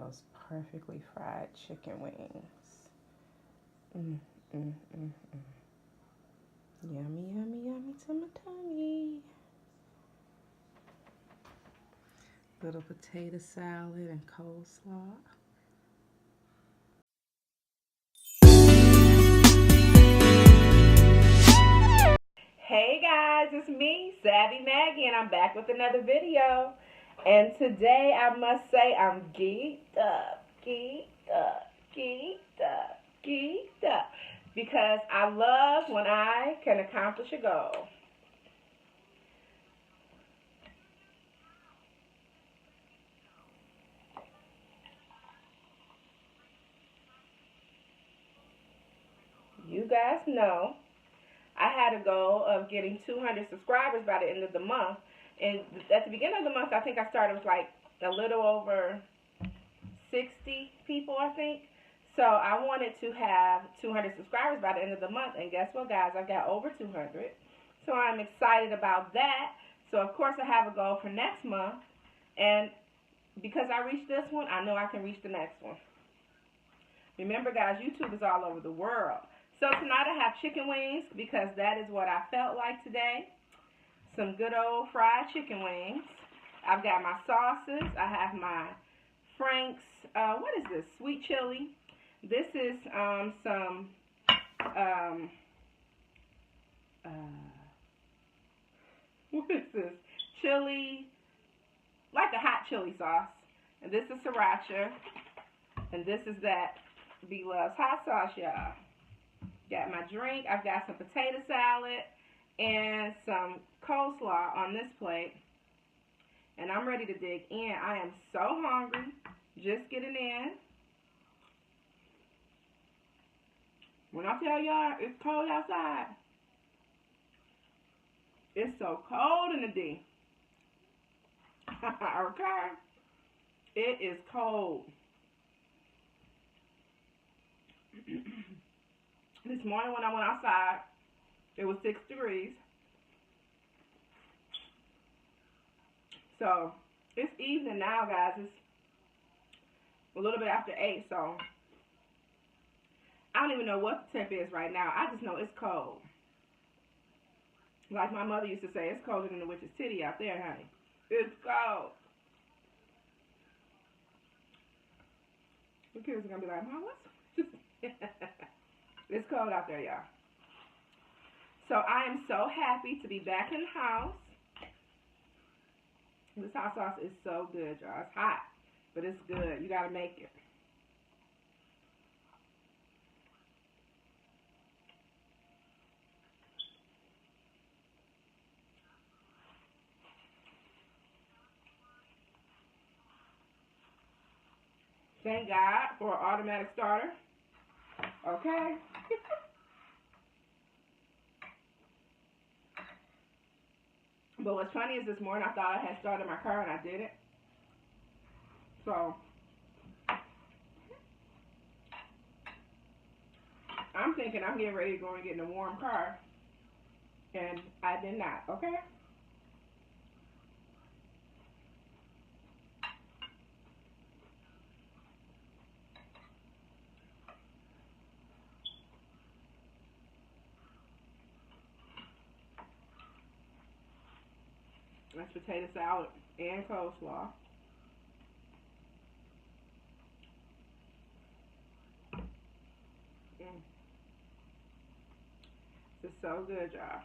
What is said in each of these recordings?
those perfectly fried chicken wings. Mm, mm, mm, mm. Yummy, yummy, yummy to my tummy. Little potato salad and coleslaw. Hey guys, it's me, Savvy Maggie, and I'm back with another video. And today I must say I'm geeked up, geeked up, geeked up, geeked up. Because I love when I can accomplish a goal. You guys know I had a goal of getting 200 subscribers by the end of the month. And at the beginning of the month, I think I started with like a little over 60 people, I think. So I wanted to have 200 subscribers by the end of the month. And guess what, guys? I've got over 200. So I'm excited about that. So, of course, I have a goal for next month. And because I reached this one, I know I can reach the next one. Remember, guys, YouTube is all over the world. So tonight I have chicken wings because that is what I felt like today. Some good old fried chicken wings. I've got my sauces. I have my Frank's, what is this? Sweet chili. This is some, what is this? Chili, like a hot chili sauce. And this is sriracha. And this is that Blove's hot sauce, y'all. Got my drink. I've got some potato salad and some coleslaw on this plate. And I'm ready to dig in. I am so hungry. Just getting in. When I tell y'all it's cold outside, it's so cold in the D. Okay? It is cold. This morning when I went outside, it was 6 degrees. So, it's evening now, guys. It's a little bit after 8, so I don't even know what the temp is right now. I just know it's cold. Like my mother used to say, it's colder than the witch's titty out there, honey. It's cold. The kids are going to be like, Mom, what's... It's cold out there, y'all. So I am so happy to be back in the house. This hot sauce is so good, y'all. It's hot, but it's good. You got to make it. Thank God for an automatic starter. Okay. But what's funny is this morning I thought I had started my car and I didn't. So I'm thinking I'm getting ready to go and get in a warm car. And I did not, okay? That's potato salad and coleslaw. This is so good, y'all.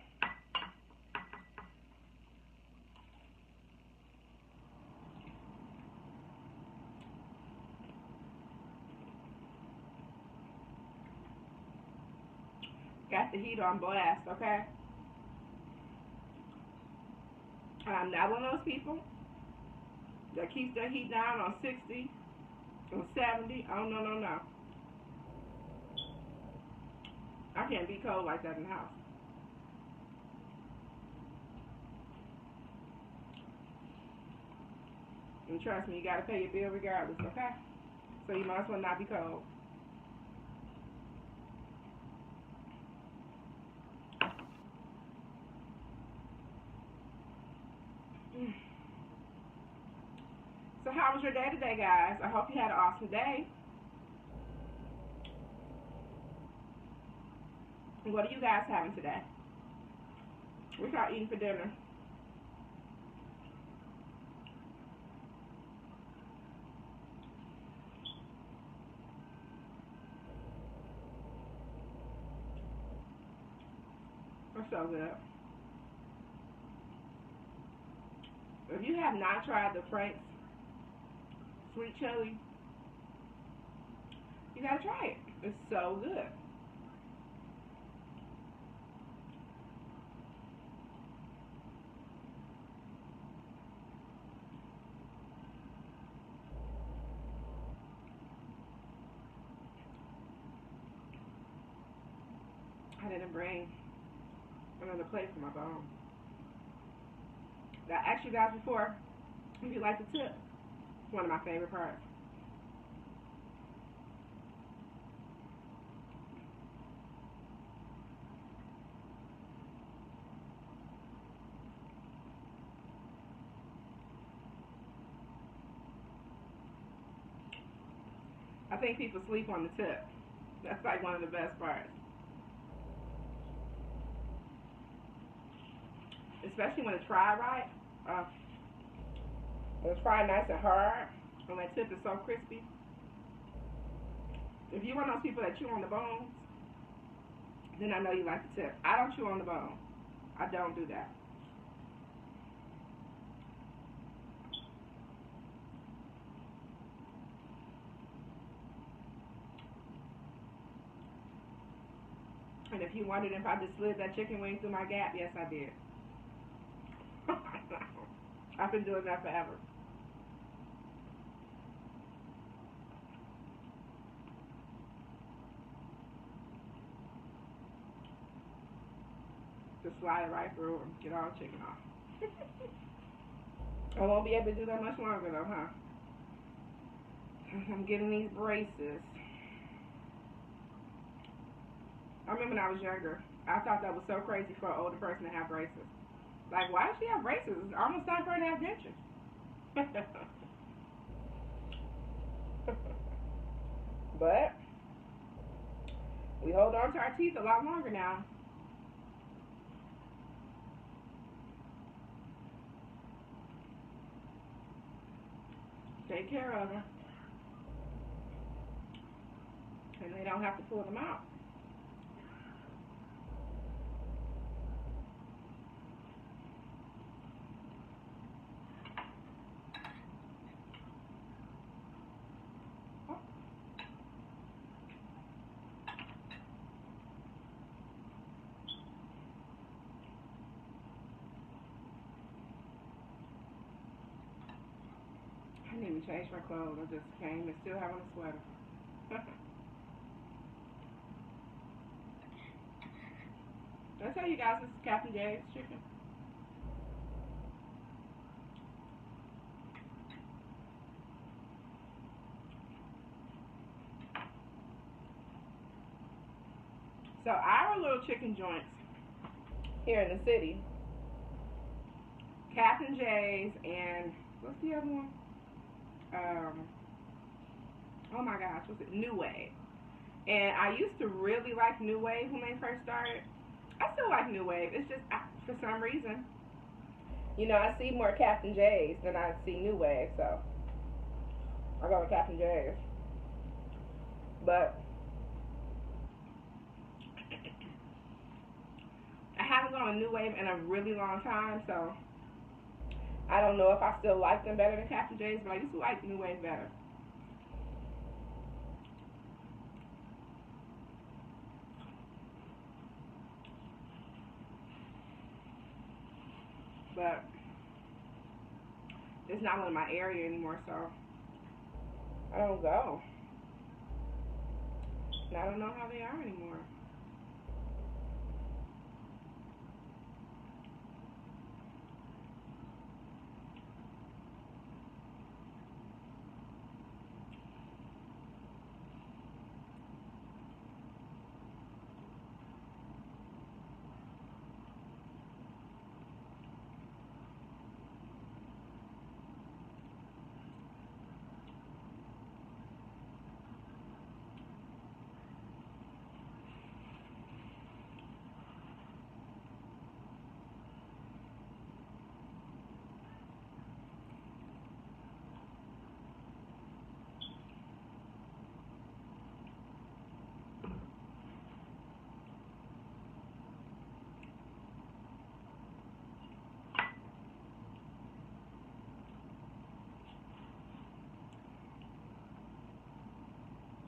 Got the heat on blast, okay? And I'm not one of those people that keeps their heat down on 60, on 70. Oh, no, no, no. I can't be cold like that in the house. And trust me, you gotta pay your bill regardless, okay? So you might as well not be cold. So how was your day today, guys? I hope you had an awesome day. And what are you guys having today? What y'all eating for dinner? That's so good. If you have not tried the Frank's sweet chili, you gotta try it. It's so good. I didn't bring another plate for my bone. I asked you guys before if you like the tip. It's one of my favorite parts. I think people sleep on the tip. That's like one of the best parts. Especially when it's fried right. When it's fried nice and hard, and that tip is so crispy. If you're one of those people that chew on the bones, then I know you like the tip. I don't chew on the bone. I don't do that. And if you wondered if I just slid that chicken wing through my gap, yes I did. I've been doing that forever. Just slide it right through and get all the chicken off. I won't be able to do that much longer though, huh? I'm getting these braces. I remember when I was younger, I thought that was so crazy for an older person to have braces. Like, why does she have braces? It's almost time for her to have dentures. But we hold on to our teeth a lot longer now. Take care of them. And they don't have to pull them out. I didn't even change my clothes. I just came and still have on a sweater. Did I tell you guys this is Captain Jay's chicken? So our little chicken joints here in the city, Captain Jay's and what's the other one? Oh my gosh, what's it? New Wave. And I used to really like New Wave when they first started. I still like New Wave. It's just for some reason, I see more Captain Jay's than I see New Wave, so I go with Captain Jay's. But I haven't gone to New Wave in a really long time, so I don't know if I still like them better than Captain Jay's, but I used to like New Wave better. But it's not in my area anymore, so I don't go. And I don't know how they are anymore.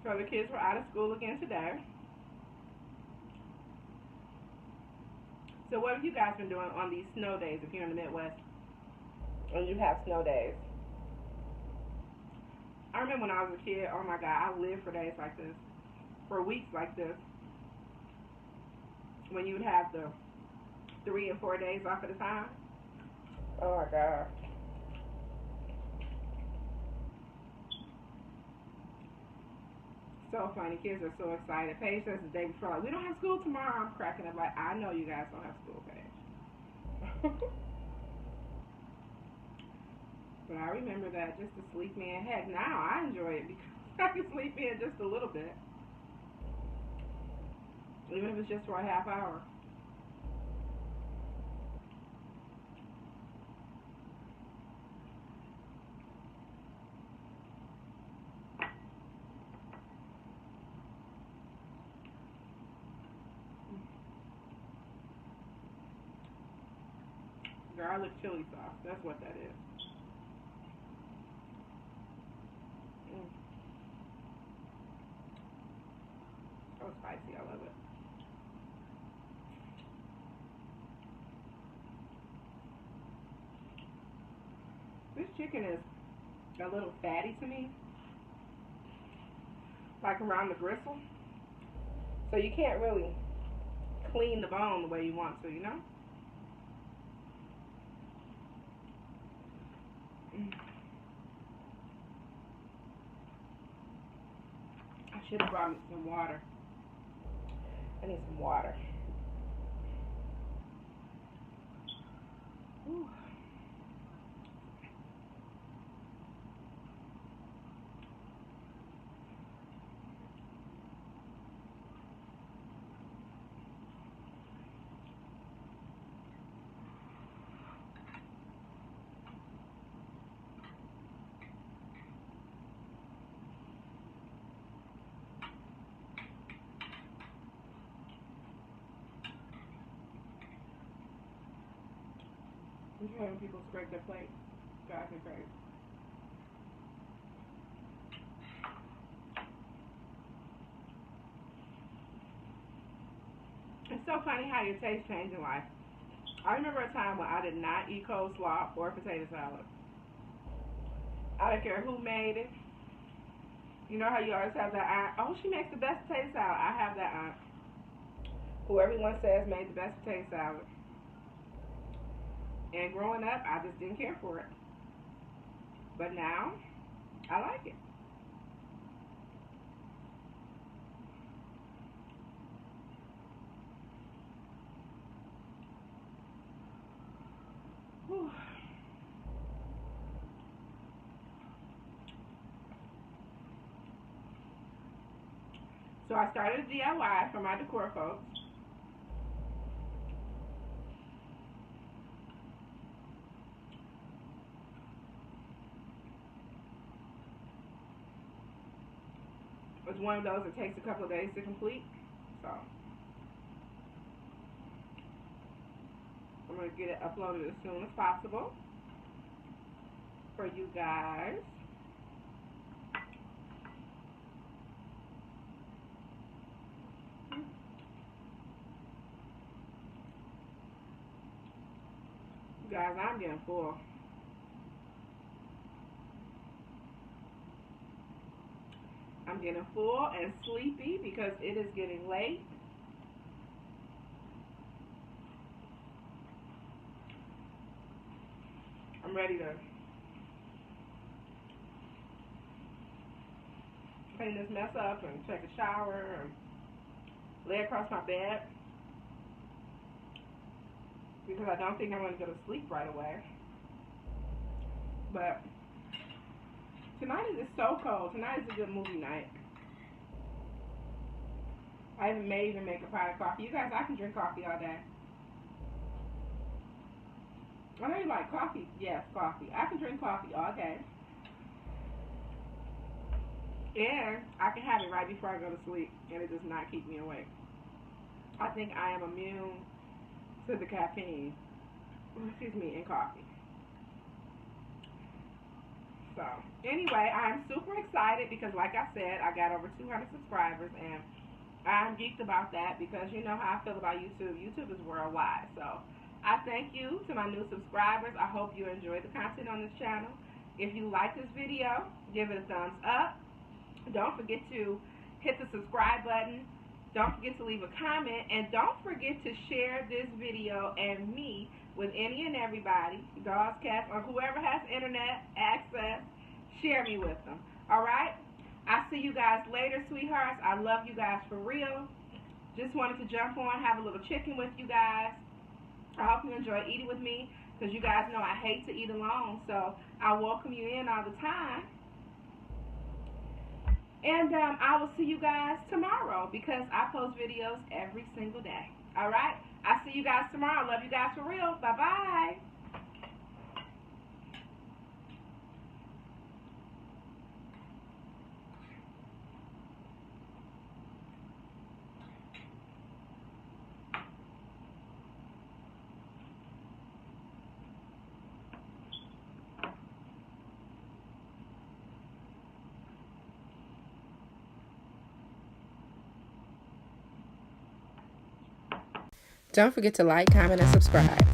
So the kids were out of school again today. So what have you guys been doing on these snow days if you're in the Midwest and you have snow days? I remember when I was a kid, oh my God, I lived for days like this, for weeks like this, when you would have the 3 and 4 days off at a time. Oh my God. So funny. Kids are so excited. Paige says the day before, like, we don't have school tomorrow. I'm cracking up like, I know you guys don't have school, Paige. But I remember that just to sleep in. Heck, now I enjoy it because I can sleep in just a little bit. Even if it's just for a half hour. Garlic chili sauce. That's what that is. So spicy. I love it. This chicken is a little fatty to me. Like around the gristle. So you can't really clean the bone the way you want to, you know? I should have brought me some water. I need some water. Whew. I'm hearing people scrape their plate. Drives me crazy. It's so funny how your taste changes in life. I remember a time when I did not eat coleslaw or potato salad. I don't care who made it. You know how you always have that aunt, oh, she makes the best potato salad. I have that aunt who everyone says made the best potato salad. And growing up, I just didn't care for it. But now, I like it. Whew. So I started a DIY for my decor folks. It's one of those that takes a couple of days to complete. So I'm going to get it uploaded as soon as possible for you guys. You guys, I'm getting full. I'm getting full and sleepy because it is getting late. I'm ready to clean this mess up and take a shower and lay across my bed because I don't think I'm going to go to sleep right away. But tonight is just so cold. Tonight is a good movie night. I may even make a pot of coffee. You guys, I can drink coffee all day. I know you like coffee. Yes, coffee. I can drink coffee all day. And I can have it right before I go to sleep, and it does not keep me awake. I think I am immune to the caffeine, excuse me, in coffee. So So, anyway, I'm super excited because, like I said, I got over 200 subscribers, and I'm geeked about that because you know how I feel about YouTube. YouTube is worldwide. So, I thank you to my new subscribers. I hope you enjoy the content on this channel. If you like this video, give it a thumbs up. Don't forget to hit the subscribe button. Don't forget to leave a comment. And don't forget to share this video and me with any and everybody, dogs, cats, or whoever has internet access. Share me with them. All right? I'll see you guys later, sweethearts. I love you guys for real. Just wanted to jump on, have a little chicken with you guys. I hope you enjoy eating with me because you guys know I hate to eat alone. So I welcome you in all the time. And I will see you guys tomorrow because I post videos every single day. All right? I'll see you guys tomorrow. Love you guys for real. Bye-bye. Don't forget to like, comment, and subscribe.